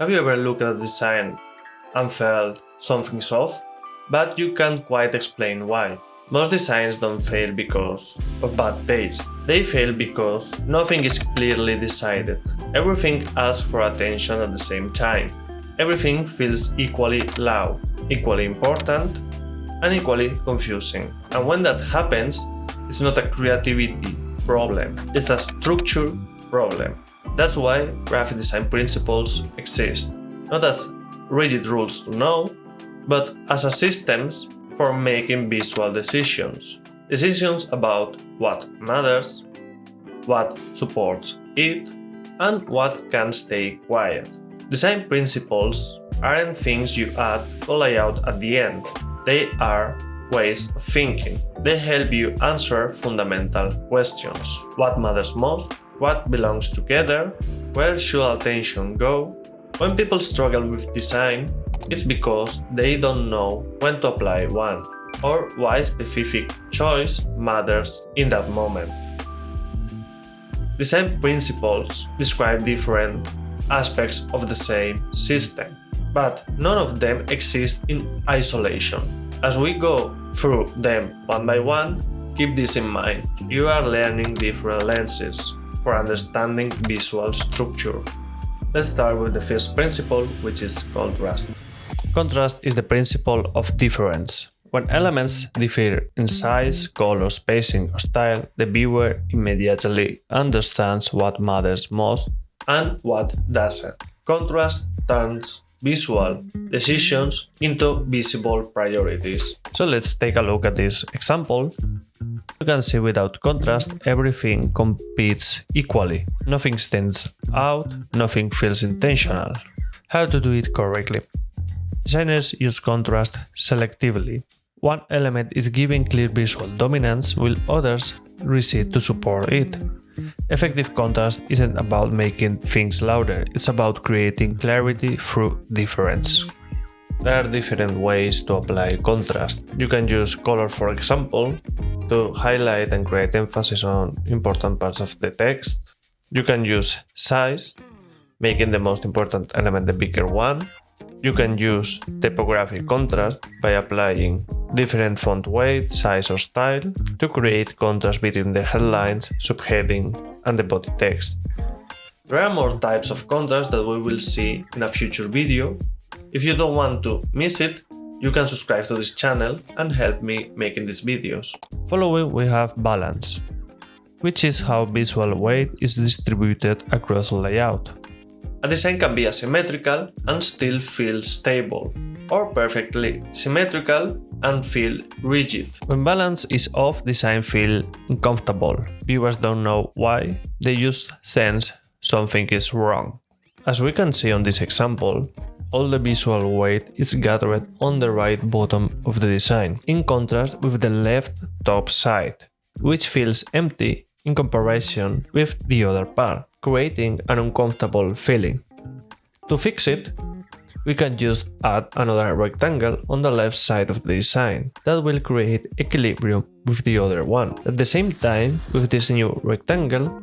Have you ever looked at a design and felt something's off? But you can't quite explain why. Most designs don't fail because of bad taste. They fail because nothing is clearly decided. Everything asks for attention at the same time. Everything feels equally loud, equally important, and equally confusing. And when that happens, it's not a creativity problem, it's a structure problem. That's why graphic design principles exist, not as rigid rules to know, but as a systems for making visual decisions. Decisions about what matters, what supports it, and what can stay quiet. Design principles aren't things you add to layout at the end. They are ways of thinking. They help you answer fundamental questions. What matters most? What belongs together? Where should attention go? When people struggle with design, it's because they don't know when to apply one, or why specific choice matters in that moment. Design principles describe different aspects of the same system, but none of them exist in isolation. As we go through them one by one, keep this in mind. You are learning different lenses for understanding visual structure. Let's start with the first principle, which is contrast. Contrast is the principle of difference. When elements differ in size, color, spacing, or style, the viewer immediately understands what matters most and what doesn't. Contrast turns visual decisions into visible priorities. So let's take a look at this example. You can see without contrast, everything competes equally. Nothing stands out, nothing feels intentional. How to do it correctly? Designers use contrast selectively. One element is given clear visual dominance while others recede to support it. Effective contrast isn't about making things louder, it's about creating clarity through difference. There are different ways to apply contrast. You can use color, for example, to highlight and create emphasis on important parts of the text. You can use size, making the most important element the bigger one. You can use typographic contrast by applying different font weight, size or style to create contrast between the headlines, subheading, and the body text. There are more types of contrast that we will see in a future video. If you don't want to miss it, you can subscribe to this channel and help me making these videos. Following, we have balance, which is how visual weight is distributed across a layout. A design can be asymmetrical and still feel stable, or perfectly symmetrical and feel rigid. When balance is off, design feels uncomfortable. Viewers don't know why, they just sense something is wrong. As we can see on this example, all the visual weight is gathered on the right bottom of the design, in contrast with the left top side, which feels empty in comparison with the other part, creating an uncomfortable feeling. To fix it, we can just add another rectangle on the left side of the design that will create equilibrium with the other one. At the same time, with this new rectangle,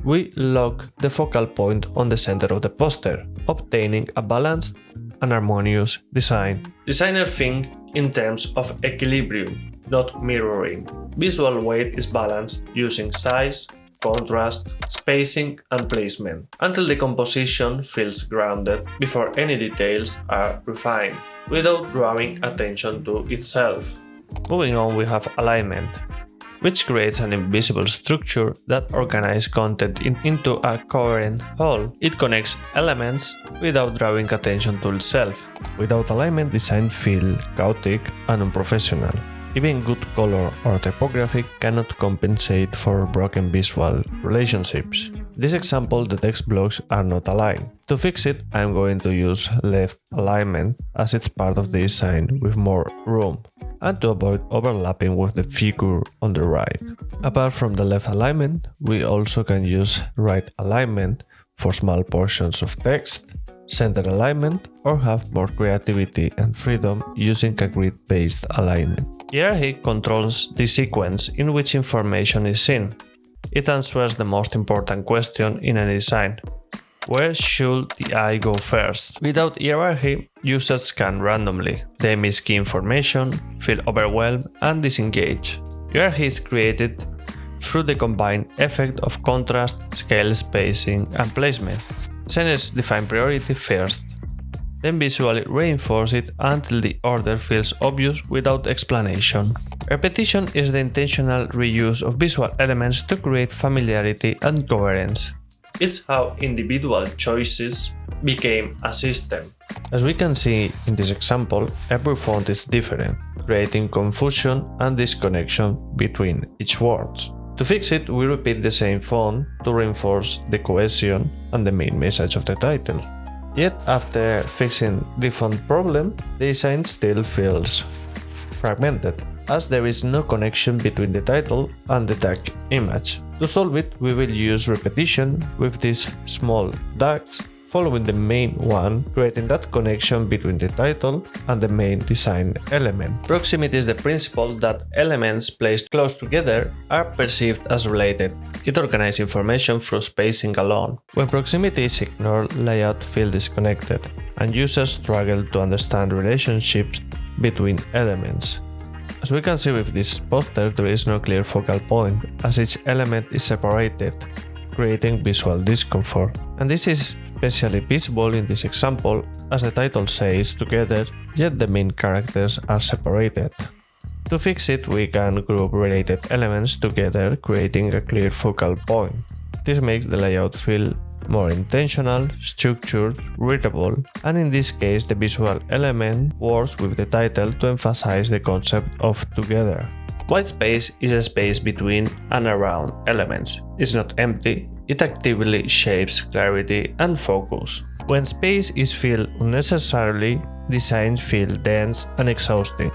we lock the focal point on the center of the poster, obtaining a balanced and harmonious design. Designers think in terms of equilibrium, not mirroring. Visual weight is balanced using size, contrast, spacing, and placement, until the composition feels grounded before any details are refined, without drawing attention to itself. Moving on, we have alignment, which creates an invisible structure that organizes content into a coherent whole. It connects elements without drawing attention to itself. Without alignment, design feels chaotic and unprofessional. Even good color or typography cannot compensate for broken visual relationships. In this example, the text blocks are not aligned. To fix it, I'm going to use left alignment as it's part of the design with more room, and to avoid overlapping with the figure on the right. Apart from the left alignment, we also can use right alignment for small portions of text, center alignment, or have more creativity and freedom using a grid-based alignment. Hierarchy controls the sequence in which information is seen. It answers the most important question in any design. Where should the eye go first? Without hierarchy, users scan randomly. They miss key information, feel overwhelmed, and disengage. Hierarchy is created through the combined effect of contrast, scale, spacing, and placement. Designers define priority first, then visually reinforce it until the order feels obvious without explanation. Repetition is the intentional reuse of visual elements to create familiarity and coherence. It's how individual choices became a system. As we can see in this example, every font is different, creating confusion and disconnection between each word. To fix it, we repeat the same font to reinforce the cohesion and the main message of the title. Yet after fixing the font problem, the design still feels fragmented, as there is no connection between the title and the tag image. To solve it, we will use repetition with these small tags following the main one, creating that connection between the title and the main design element. Proximity is the principle that elements placed close together are perceived as related. It organizes information through spacing alone. When proximity is ignored, layout feels disconnected, and users struggle to understand relationships between elements. As we can see with this poster, there is no clear focal point, as each element is separated, creating visual discomfort. And this is especially visible in this example, as the title says together, yet the main characters are separated. To fix it, we can group related elements together, creating a clear focal point. This makes the layout feel more intentional, structured, readable, and in this case the visual element works with the title to emphasize the concept of together. White space is a space between and around elements. It's not empty, it actively shapes clarity and focus. When space is filled unnecessarily, designs feel dense and exhausting.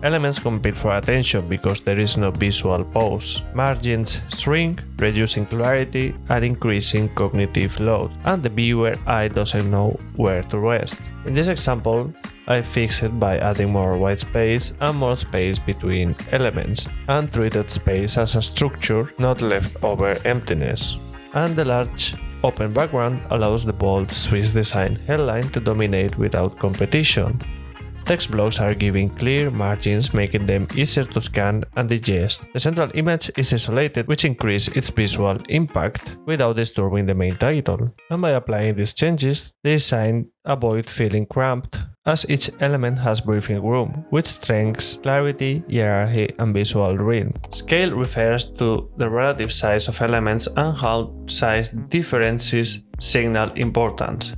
Elements compete for attention because there is no visual pause. Margins shrink, reducing clarity and increasing cognitive load, and the viewer eye doesn't know where to rest. In this example, I fixed it by adding more white space and more space between elements, and treated space as a structure, not leftover emptiness. And the large open background allows the bold Swiss design headline to dominate without competition. Text blocks are given clear margins, making them easier to scan and digest. The central image is isolated, which increases its visual impact without disturbing the main title. And by applying these changes, the design avoids feeling cramped, as each element has breathing room, which strengthens clarity, hierarchy, and visual rhythm. Scale refers to the relative size of elements and how size differences signal importance.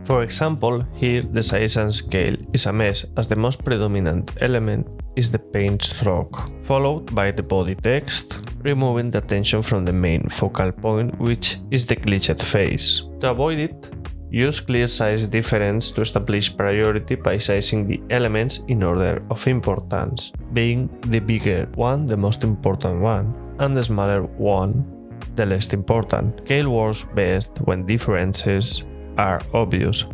For example, here the size and scale is a mess, as the most predominant element is the paint stroke, followed by the body text, removing the attention from the main focal point, which is the glitched face. To avoid it, use clear size difference to establish priority by sizing the elements in order of importance, being the bigger one the most important one, and the smaller one the least important. Scale works best when differences are obvious,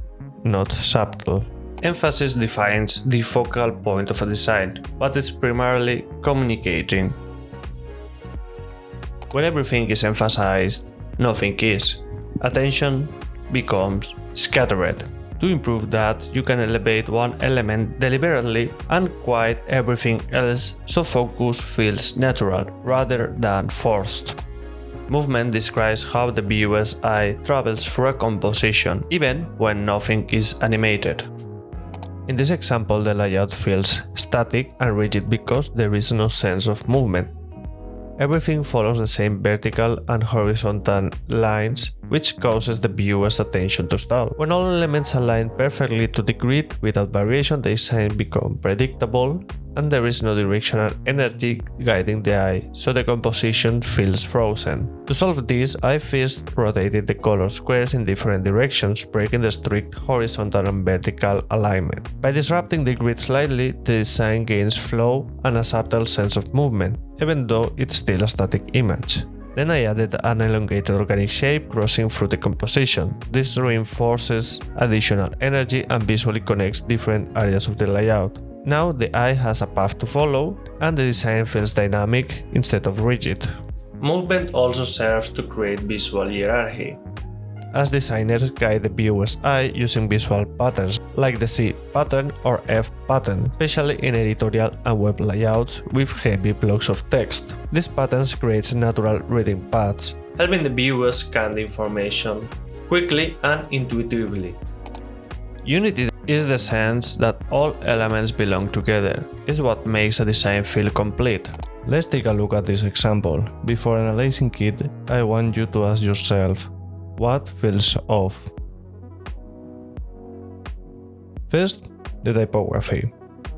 not subtle. Emphasis defines the focal point of a design, but it's primarily communicating. When everything is emphasized, nothing is. Attention becomes scattered. To improve that, you can elevate one element deliberately and quiet everything else so focus feels natural rather than forced. Movement describes how the viewer's eye travels through a composition, even when nothing is animated. In this example, the layout feels static and rigid because there is no sense of movement. Everything follows the same vertical and horizontal lines, which causes the viewer's attention to stall. When all elements align perfectly to the grid without variation, the design becomes predictable, and there is no directional energy guiding the eye, so the composition feels frozen. To solve this, I first rotated the color squares in different directions, breaking the strict horizontal and vertical alignment. By disrupting the grid slightly, the design gains flow and a subtle sense of movement, even though it's still a static image. Then I added an elongated organic shape crossing through the composition. This reinforces additional energy and visually connects different areas of the layout. Now the eye has a path to follow, and the design feels dynamic instead of rigid. Movement also serves to create visual hierarchy. as designers guide the viewer's eye using visual patterns like the C pattern or F pattern, especially in editorial and web layouts with heavy blocks of text. These patterns create natural reading paths, helping the viewers scan the information quickly and intuitively. Unity is the sense that all elements belong together. It's what makes a design feel complete. Let's take a look at this example. Before analyzing it, I want you to ask yourself, what feels off? First, the typography.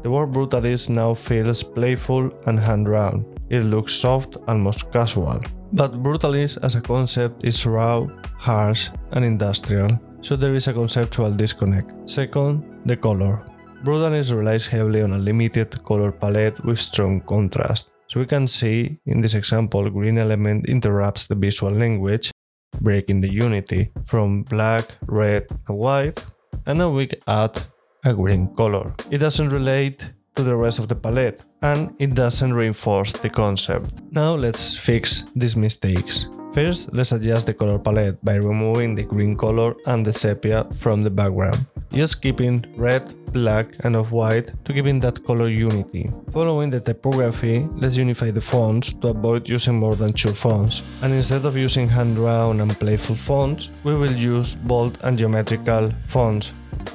The word brutalist now feels playful and hand-drawn. It looks soft, almost casual. But brutalist as a concept is raw, harsh, and industrial, so there is a conceptual disconnect. Second, the color. Brutalist relies heavily on a limited color palette with strong contrast. So we can see in this example, green element interrupts the visual language, breaking the unity from black, red, and white, and now we add a green color. It doesn't relate to the rest of the palette, and it doesn't reinforce the concept. Now let's fix these mistakes. First, let's adjust the color palette by removing the green color and the sepia from the background, just keeping red, black, and off-white to keeping that color unity. Following the typography, let's unify the fonts to avoid using more than 2 fonts, and instead of using hand-drawn and playful fonts, we will use bold and geometrical fonts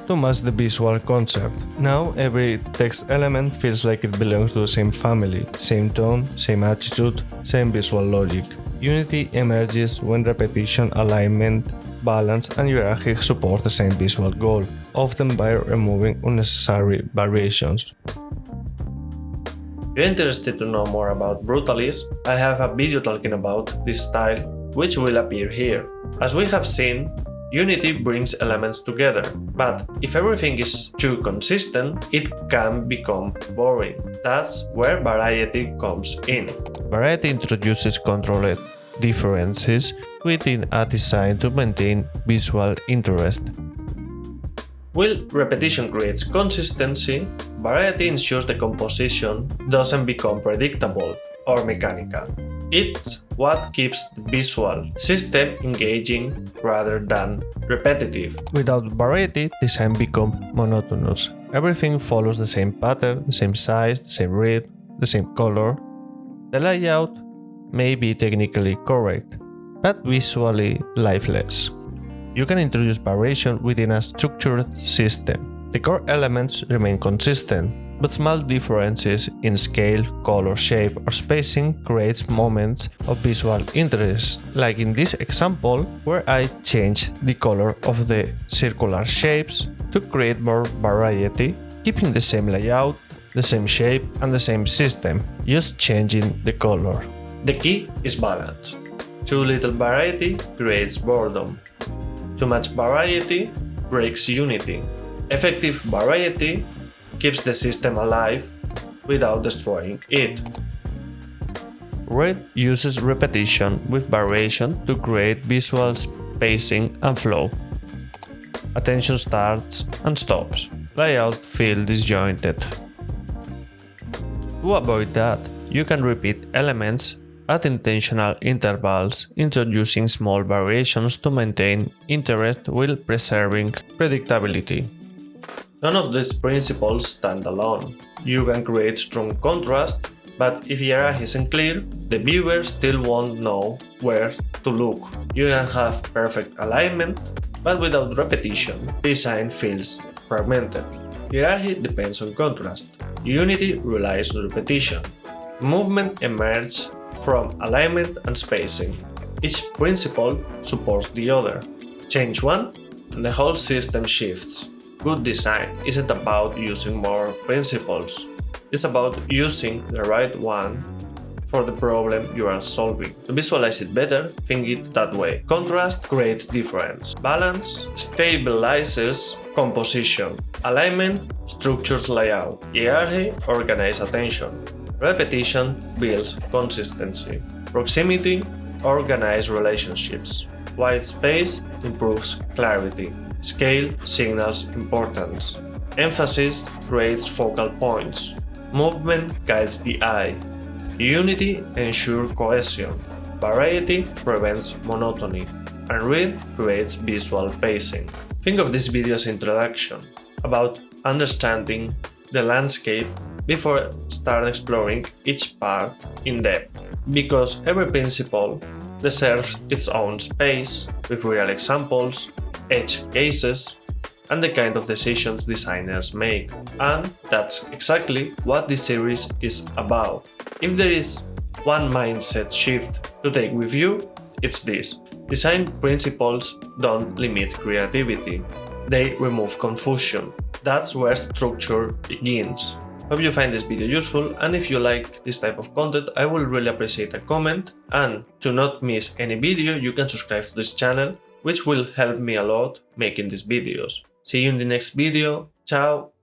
to match the visual concept. Now every text element feels like it belongs to the same family, same tone, same attitude, same visual logic. Unity emerges when repetition, alignment, balance, and hierarchy support the same visual goal, often by removing unnecessary variations. If you're interested to know more about Brutalist, I have a video talking about this style, which will appear here. As we have seen, Unity brings elements together, but if everything is too consistent, it can become boring. That's where variety comes in. Variety introduces controlled differences within a design to maintain visual interest. While repetition creates consistency, variety ensures the composition doesn't become predictable or mechanical. It's what keeps the visual system engaging rather than repetitive. Without variety, design becomes monotonous. Everything follows the same pattern, the same size, the same read, the same color. The layout may be technically correct, but visually lifeless. You can introduce variation within a structured system. The core elements remain consistent, but small differences in scale, color, shape, or spacing creates moments of visual interest, like in this example where I changed the color of the circular shapes to create more variety, keeping the same layout, the same shape, and the same system, just changing the color. The key is balance. Too little variety creates boredom. Too much variety breaks unity. Effective variety keeps the system alive without destroying it. Read uses repetition with variation to create visual spacing and flow. Attention starts and stops. Layout feels disjointed. To avoid that, you can repeat elements at intentional intervals, introducing small variations to maintain interest while preserving predictability. None of these principles stand alone. You can create strong contrast, but if hierarchy isn't clear, the viewer still won't know where to look. You can have perfect alignment, but without repetition, design feels fragmented. Hierarchy depends on contrast. Unity relies on repetition. Movement emerges from alignment and spacing. Each principle supports the other. Change one, and the whole system shifts. Good design isn't about using more principles. It's about using the right one for the problem you are solving. To visualize it better, think it that way. Contrast creates difference. Balance stabilizes composition. Alignment structures layout. Hierarchy organizes attention. Repetition builds consistency. Proximity organizes relationships. White space improves clarity. Scale signals importance. Emphasis creates focal points. Movement guides the eye. Unity ensures cohesion. Variety prevents monotony. and read creates visual pacing. Think of this video as an introduction about understanding the landscape before start exploring each part in depth, because every principle deserves its own space with real examples, edge cases, and the kind of decisions designers make. And that's exactly what this series is about. If there is one mindset shift to take with you, it's this. Design principles don't limit creativity, they remove confusion. That's where structure begins. Hope you find this video useful, and if you like this type of content, I will really appreciate a comment, and to not miss any video you can subscribe to this channel, which will help me a lot making these videos. See you in the next video, ciao!